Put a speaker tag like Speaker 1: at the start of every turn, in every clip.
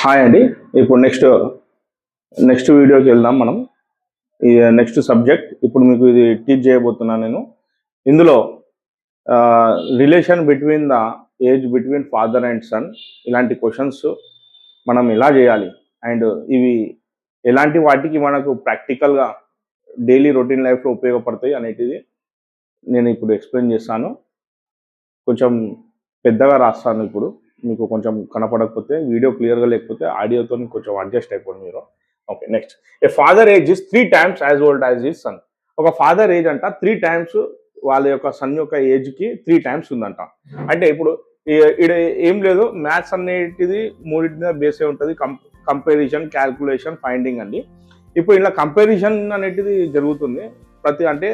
Speaker 1: Hi అండి. ఇప్పుడు next వీడియోకి వెళ్దాం మనం. ఈ నెక్స్ట్ సబ్జెక్ట్ ఇప్పుడు మీకు ఇది టీచ్ చేయబోతున్నాను నేను. ఇందులో relation between the age between father and son, ఇలాంటి క్వశ్చన్స్ మనం ఎలా చేయాలి అండ్ ఇవి ఎలాంటి వాటికి మనకు ప్రాక్టికల్గా డైలీ రొటీన్ లైఫ్లో ఉపయోగపడతాయి అనేటిది నేను ఇప్పుడు ఎక్స్ప్లెయిన్ చేస్తాను. కొంచెం పెద్దగా రాస్తాను. ఇప్పుడు మీకు కొంచెం కనపడకపోతే, వీడియో క్లియర్గా లేకపోతే ఆడియోతో కొంచెం అడ్జస్ట్ అయిపోండి మీరు. Okay, next. A father age is 3 times as old as his sun. ఒక ఫాదర్ ఏజ్ అంట 3 times వాళ్ళ యొక్క సన్ యొక్క ఏజ్కి 3 times ఉందంట. అంటే ఇప్పుడు ఇక్కడ ఏం లేదు, మ్యాథ్స్ అనేటిది మూడింటి మీద బేసే ఉంటుంది. కంపారిజన్, క్యాల్కులేషన్, ఫైండింగ్ అండి. ఇప్పుడు ఇలా కంపారిజన్ అనేటిది జరుగుతుంది. అంటే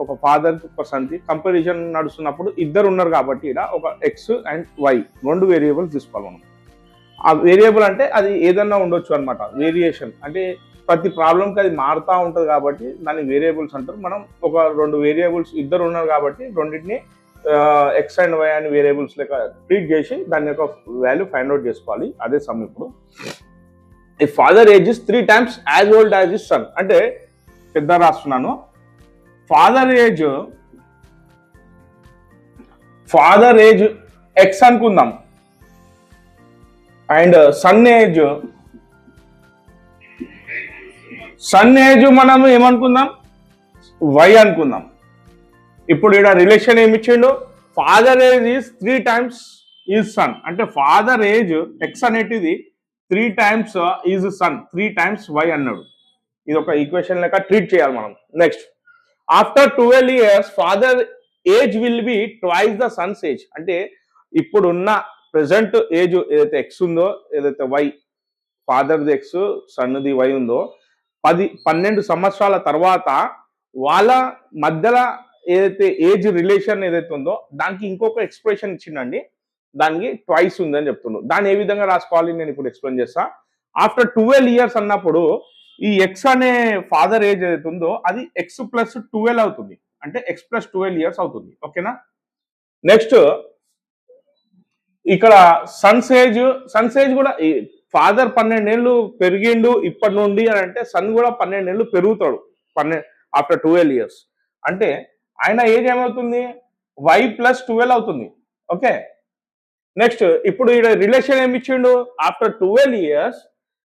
Speaker 1: ఒక ఫాదర్ ఒక సన్కి కంపారిజన్ నడుస్తున్నప్పుడు ఇద్దరు ఉన్నారు కాబట్టి ఇక్కడ ఒక ఎక్స్ అండ్ వై 2 వేరియబుల్స్ తీసుకోవాలి మనం. ఆ వేరియబుల్ అంటే అది ఏదన్నా ఉండొచ్చు అనమాట. వేరియేషన్ అంటే ప్రతి ప్రాబ్లంకి అది మారుతూ ఉంటుంది కాబట్టి దాన్ని వేరియబుల్స్ అంటారు. మనం ఒక 2 వేరియబుల్స్ ఇద్దరు ఉన్నారు కాబట్టి రెండింటిని ఎక్స్ అండ్ వై అని వేరియబుల్స్ లెక్క ట్రీట్ చేసి దాని యొక్క వాల్యూ ఫైండ్ అవుట్ చేసుకోవాలి. అదే సమ్. ఇప్పుడు ఈ father age is 3 times as old as his son అంటే పెద్ద రాస్తున్నాను. ఫాదర్ ఏజ్ ఎక్స్ అనుకుందాం అండ్ సన్ ఏజ్ మనం ఏమనుకుందాం, వై అనుకుందాం. ఇప్పుడు ఇక్కడ రిలేషన్ ఏమి ఇచ్చిండు, father age is 3 times is son అంటే ఫాదర్ ఏజ్ ఎక్స్ అనేటిది 3 times is son, 3 times Y అన్నాడు. ఇది ఒక ఈక్వేషన్ లెక్క ట్రీట్ చేయాలి మనం. Next, after 12 years father age will be twice the son's age. అంటే ఇప్పుడున్న ప్రెసెంట్ ఏజ్ ఏదైతే ఎక్స్ ఉందో, ఏదైతే వై ఫాదర్ది ఎక్స్ సన్ది వై ఉందో, 12 సంవత్సరాల తర్వాత వాళ్ళ మధ్యలో ఏదైతే ఏజ్ రిలేషన్ ఏదైతే ఉందో దానికి ఇంకొక ఎక్స్ప్రెషన్ ఇచ్చిండండి. దానికి ట్వైస్ ఉందని చెప్తున్నాడు. దాన్ని ఏ విధంగా రాసుకోవాలి నేను ఇప్పుడు ఎక్స్ప్లెయిన్ చేస్తా. ఆఫ్టర్ 12 years అన్నప్పుడు ఈ ఎక్స్ అనే ఫాదర్ ఏజ్ ఏదైతే ఉందో అది ఎక్స్ ప్లస్ 12 అవుతుంది. అంటే ఎక్స్ ప్లస్ 12 years అవుతుంది. ఓకేనా. నెక్స్ట్, ఇక్కడ సన్స్ ఏజ్ కూడా ఫాదర్ 12 ఏళ్ళు పెరిగిండు ఇప్పటి నుండి అని అంటే సన్ కూడా 12 ఏళ్ళు పెరుగుతాడు ఆఫ్టర్ 12 years. అంటే ఆయన ఏజ్ ఏమవుతుంది, వై ప్లస్ 12 అవుతుంది. ఓకే. నెక్స్ట్, ఇప్పుడు ఇక్కడ రిలేషన్ ఏమి ఇచ్చిండు, after 12 years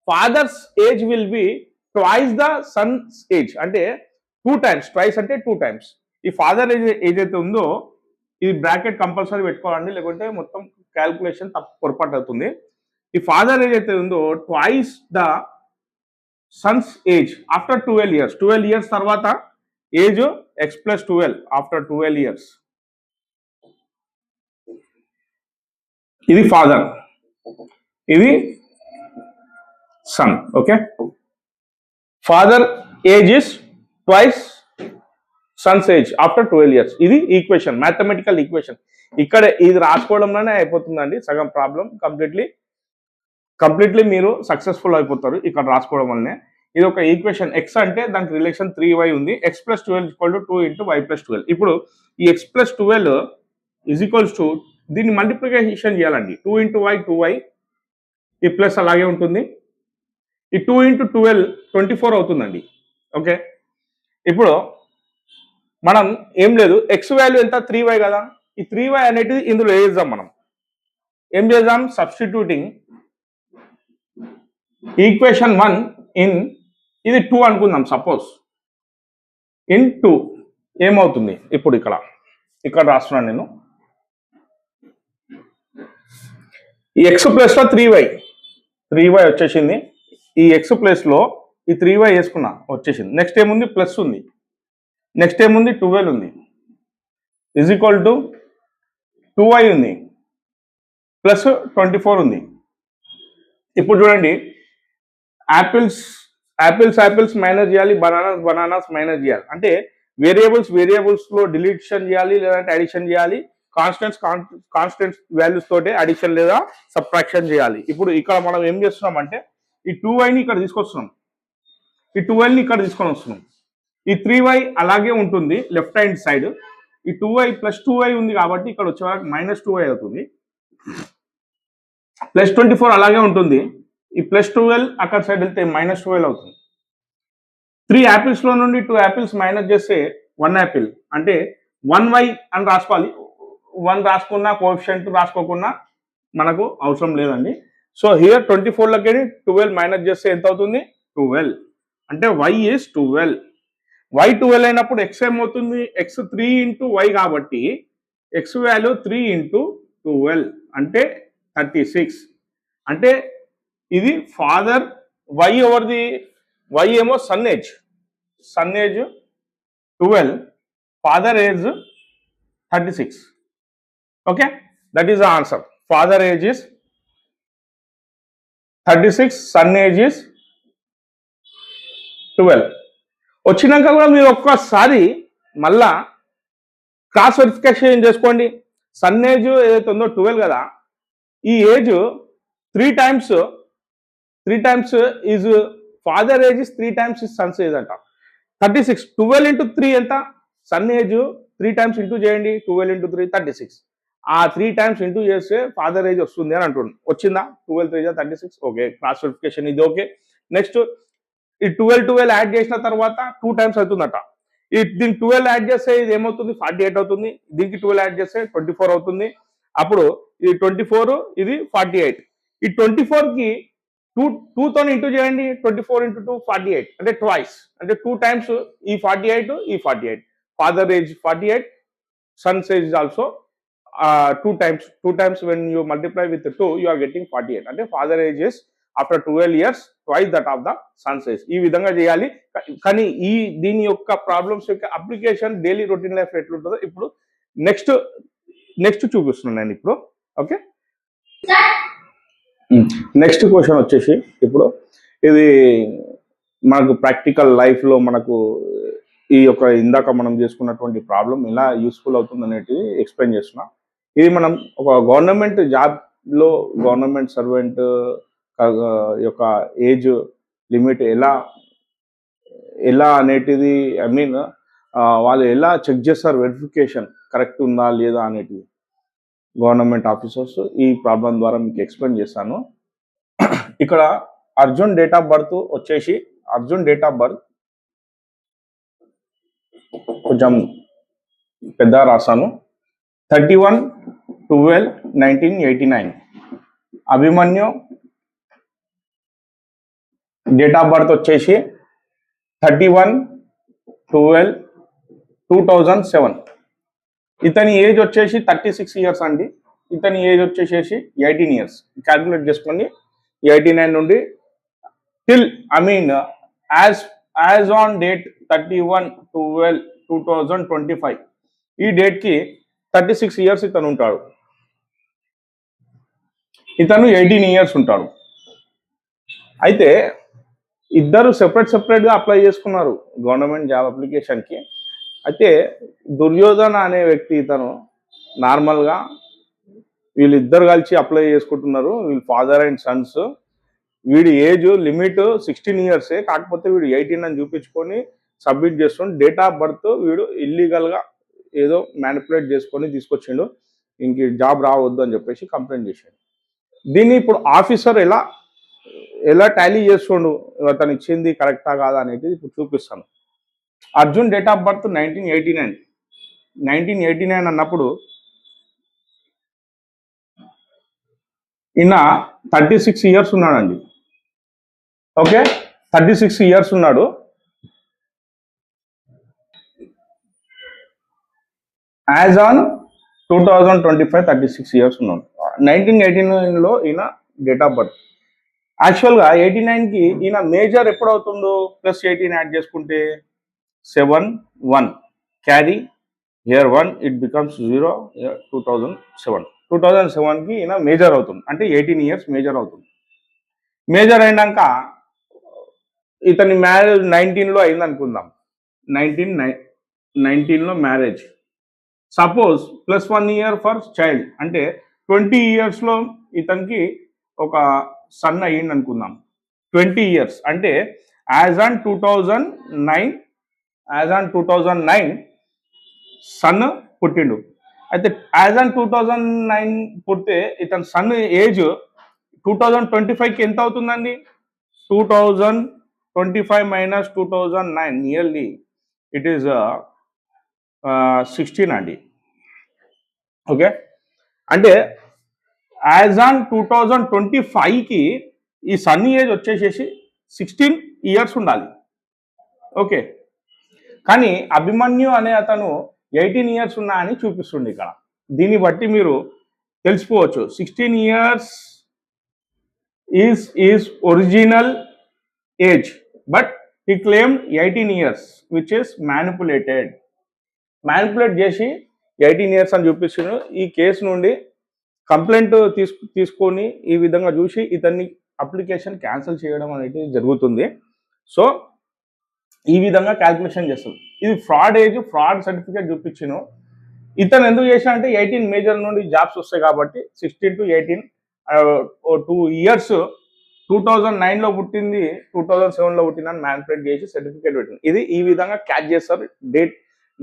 Speaker 1: father's age will be twice the son's age అంటే 2 times. ట్వైస్ అంటే 2 times. ఈ ఫాదర్ ఏజ్ ఏదైతే ఉందో ఇది బ్రాకెట్ కంపల్సరీ పెట్టుకోవాలండి, లేకుంటే మొత్తం క్యాల్కులేషన్ పొరపాటు అవుతుంది. ఈ ఫాదర్ ఏజ్ అయితే ఉందో twice the son's age after 12 years. 12 years తర్వాత age X plus 12 after 12 years. ఇది ఫాదర్, ఇది son. Okay. Father age is twice son's age after 12 years. ఇది ఈక్వేషన్, మ్యాథమెటికల్ ఈక్వేషన్. ఇక్కడ ఇది రాసుకోవడంలోనే అయిపోతుందండి సగం ప్రాబ్లం. కంప్లీట్లీ మీరు సక్సెస్ఫుల్ అయిపోతారు ఇక్కడ రాసుకోవడం వల్లనే. ఇది ఒక ఈక్వేషన్. ఎక్స్ అంటే దానికి రిలేషన్ 3y ఉంది. X plus 12 2 × y + 12. ఇప్పుడు ఈ X plus 12 is equals to దీన్ని మల్టిప్లికేషన్ చేయాలండి. 2 × y 2y, ఈ ప్లస్ అలాగే ఉంటుంది. ఈ 2 × 12 24 అవుతుందండి. ఓకే. ఇప్పుడు మనం ఏం లేదు, ఎక్స్ వాల్యూ ఎంత 3y కదా, ఈ 3y అనేది ఇందులో వేద్దాం. మనం ఏం చేద్దాం, సబ్స్టిట్యూటింగ్ ఈక్వేషన్ 1 ఇన్ ఇది 2 అనుకుందాం సపోజ్, ఇన్ 2 ఏమవుతుంది. ఇప్పుడు ఇక్కడ రాస్తున్నాను నేను. ఈ ఎక్స్ ప్లస్ లో 3y వచ్చేసింది. ఈ ఎక్స్ ప్లస్ లో ఈ 3y వేసుకున్నా వచ్చేసింది. నెక్స్ట్ ఏముంది, ప్లస్ ఉంది. నెక్స్ట్ ఏముంది, 12 ఉంది. ఈజ్ ఈక్వల్ టు 2y ఉంది ప్లస్ 24 ఉంది. ఇప్పుడు చూడండి, యాపిల్స్ మైనస్ చేయాలి, బనానాస్ మైనస్ చేయాలి. అంటే వేరియబుల్స్ లో డిలీషన్ చేయాలి, లేదంటే అడిషన్ చేయాలి. కాన్స్టెంట్స్ వాల్యూస్ తోటే అడిషన్ లేదా సబ్ట్రాక్షన్ చేయాలి. ఇప్పుడు ఇక్కడ మనం ఏం చేస్తున్నాం అంటే ఈ 2yని ఇక్కడ తీసుకొస్తున్నాం, ఈ 12ని ఇక్కడ తీసుకొని వస్తున్నాం. ఈ 3y అలాగే ఉంటుంది లెఫ్ట్ హ్యాండ్ సైడ్. ఈ 2y + 2y ఉంది కాబట్టి ఇక్కడ వచ్చే వరకు -2y అవుతుంది. +24 అలాగే ఉంటుంది. ఈ +12 అక్కడ సైడ్ వెళ్తే -12 అవుతుంది. 3 యాపిల్స్లో నుండి 2 యాపిల్స్ మైనస్ చేస్తే 1 యాపిల్ అంటే 1y అని రాసుకోవాలి. 1 రాసుకున్నా కోఎఫిషియంట్ రాసుకోకున్నా మనకు అవసరం లేదండి. సో హియర్ 24లోకి 12 మైనస్ చేస్తే ఎంత అవుతుంది? 12 అంటే y ఈజ్ 12. y 12 అయినప్పుడు x ఏమవుతుంది? x 3 ఇంటూ y కాబట్టి x వాల్యూ 3 ఇంటూ 12 అంటే 36. అంటే ఇది ఫాదర్ y ఎవరిది? y ఏమో sun age 12, father age 36. Okay, that is the answer. Father age is 36, sun age is 12. వచ్చినాక కూడా మీరు ఒక్కసారి మళ్ళా క్రాస్ వెరిఫికేషన్ చేసుకోండి. సన్ ఏజ్ ఏదైతే ఉందో 12 కదా, ఈ age 3 times is father age is 3 times is Sons age అంట. 36. 12 ఇంటూ 3 ఎంత? సన్ ఏజ్ 3 టైమ్స్ ఇంటూ చేయండి. 12 ఇంటూ 3 36. ఆ 3 టైమ్స్ ఇంటూ చేస్తే ఫాదర్ ఏజ్ వస్తుంది అని అంటుంది. వచ్చిందా? 12 3 36. ఓకే, క్రాస్ వెరిఫికేషన్ ఇది ఓకే. నెక్స్ట్ ఈ 12 యాడ్ చేసిన తర్వాత 2 టైమ్స్ అవుతుందట. దీనికి 12 యాడ్ చేస్తే ఇది ఏమవుతుంది? 48 అవుతుంది. దీనికి 12 యాడ్ చేస్తే 24 అవుతుంది. అప్పుడు ఇది 24, ఇది 48. ఈ 24కి 2తో ఇంటూ చేయండి. 24 ఇంటూ 2 48 అంటే ట్వైస్, అంటే 2 టైమ్స్ ఈ 48 ఈ 48. Father age 48, Sons age also 2 times. 2 times when you multiply with 2 you are getting 48. అంటే father age is after 12 years twice that of the son's age. ఈ విధంగా చేయాలి. కానీ దీని యొక్క ప్రాబ్లమ్స్ యొక్క అప్లికేషన్ డైలీ రొటీన్ లైఫ్ ఎట్లుంటుందో ఇప్పుడు నెక్స్ట్ చూపిస్తున్నాను నేను ఇప్పుడు. ఓకే, నెక్స్ట్ క్వశ్చన్ వచ్చేసి ఇప్పుడు ఇది మనకు ప్రాక్టికల్ లైఫ్లో మనకు ఈ యొక్క ఇందాక మనం చేసుకున్నటువంటి ప్రాబ్లం ఎలా యూస్ఫుల్ అవుతుంది అనేది ఎక్స్ప్లెయిన్ చేస్తున్నా. ఇది మనం ఒక గవర్నమెంట్ జాబ్లో గవర్నమెంట్ సర్వెంట్ యొక్క ఏజ్ లిమిట్ ఎలా అనేటిది, ఐ మీన్ వాళ్ళు ఎలా చెక్ చేస్తారు వెరిఫికేషన్ కరెక్ట్ ఉందా లేదా అనేటిది గవర్నమెంట్ ఆఫీసర్స్ ఈ ప్రాబ్లం ద్వారా మీకు ఎక్స్ప్లెయిన్ చేస్తాను. ఇక్కడ అర్జున్ డేట్ ఆఫ్ బర్త్ వచ్చేసి, అర్జున్ డేట్ ఆఫ్ బర్త్ కొంచెం పెద్ద రాశాను. 31/12/1989. అభిమన్యు డేట్ ఆఫ్ బర్త్ వచ్చేసి 31/12/2007. ఇతని ఏజ్ వచ్చేసి 36 years అండి. ఇతని ఏజ్ వచ్చేసేసి 18 years. క్యాల్కులేట్ చేసుకోండి. 89 నుండి till I mean as on date 31/12/2025 ఈ డేట్కి 36 years ఇతను ఉంటాడు. ఇతను 18 years ఉంటాడు. అయితే ఇద్దరు సెపరేట్గా అప్లై చేసుకున్నారు గవర్నమెంట్ జాబ్ అప్లికేషన్కి. అయితే దుర్యోధన అనే వ్యక్తి ఇతను నార్మల్గా వీళ్ళిద్దరు కలిసి అప్లై చేసుకుంటున్నారు. వీళ్ళు ఫాదర్ అండ్ సన్స్. వీడి ఏజ్ లిమిట్ 16 years, కాకపోతే వీడు 18 అని చూపించుకొని సబ్మిట్ చేస్తుండే. డేట్ ఆఫ్ బర్త్ వీడు ఇల్లీగల్గా ఏదో మ్యానిపులేట్ చేసుకొని తీసుకొచ్చిండు. ఇంక జాబ్ రావద్దు అని చెప్పేసి కంప్లైంట్ చేశాడు. దీన్ని ఇప్పుడు ఆఫీసర్ ఎలా టాలీ చేస్తుండు, అతను ఇచ్చింది కరెక్టా కాదా అనేది ఇప్పుడు చూపిస్తాను. అర్జున్ డేట్ ఆఫ్ బర్త్ 1989 అన్నప్పుడు ఈయన 36 years ఉన్నాడండి. ఓకే, 36 years ఉన్నాడు. యాజ్ ఆన్ 2025 36 years ఉన్నాడు. 1989లో ఈయన డేట్ ఆఫ్ బర్త్. యాక్చువల్గా 89కి ఈయన మేజర్ ఎప్పుడు అవుతుందో +18 యాడ్ చేసుకుంటే 7/1 క్యారీ హియర్ 1 ఇట్ బికమ్స్ 0. 2007కి ఈయన మేజర్ అవుతుంది. అంటే 18 years మేజర్ అవుతుంది. మేజర్ అయినాక ఇతని మ్యారేజ్ 19లో అయింది అనుకుందాం. 19లో marriage. Suppose +1 year for child అంటే 20 yearsలో ఇతనికి ఒక సన్ అయ్యింది అనుకుందాం. 20 years అంటే యాజ్ ఆన్ 2009 సన్ పుట్టిండు. అయితే యాజ్ ఆన్ 2009 పుడితే ఇతని సన్ ఏజ్ 2025కి ఎంత అవుతుందండి? 2025 మైనస్ 2009 నియర్లీ ఇట్ ఈస్ 16 అండి. ఓకే, అంటే యాజ్ ఆన్ 2025కి ఈ సన్ ఏజ్ వచ్చేసేసి 16 ఇయర్స్ ఉండాలి. ఓకే, కానీ అభిమన్యు అనే అతను 18 ఇయర్స్ ఉన్నా అని చూపిస్తుంది ఇక్కడ. దీన్ని బట్టి మీరు తెలుసుకోవచ్చు 16 years is original age, but he claimed 18 years which is manipulate చేసి 18 ఇయర్స్ అని చూపిస్తున్నాడు. ఈ కేసు నుండి కంప్లైంట్ తీసుకొని ఈ విధంగా చూసి ఇతన్ని అప్లికేషన్ క్యాన్సిల్ చేయడం అనేది జరుగుతుంది. సో ఈ విధంగా క్యాల్కులేషన్ చేస్తుంది. ఇది ఫ్రాడ్ ఏజ్, ఫ్రాడ్ సర్టిఫికేట్ చూపించాను. ఇతను ఎందుకు చేసినా అంటే 18 మేజర్ నుండి జాబ్స్ వస్తాయి కాబట్టి 16 to 18 2 ఇయర్స్ 2009లో పుట్టింది 2007లో పుట్టిందని మ్యానిపులేట్ చేసి సర్టిఫికేట్ పెట్టింది. ఇది ఈ విధంగా క్యాచ్ చేస్తారు.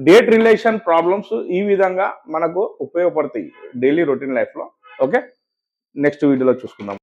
Speaker 1: డేట్ రిలేషన్ ప్రాబ్లమ్స్ ఈ విధంగా మనకు ఉపయోగపడతాయి డైలీ రొటీన్ లైఫ్లో. ఓకే, నెక్స్ట్ వీడియోలో చూసుకుందాం.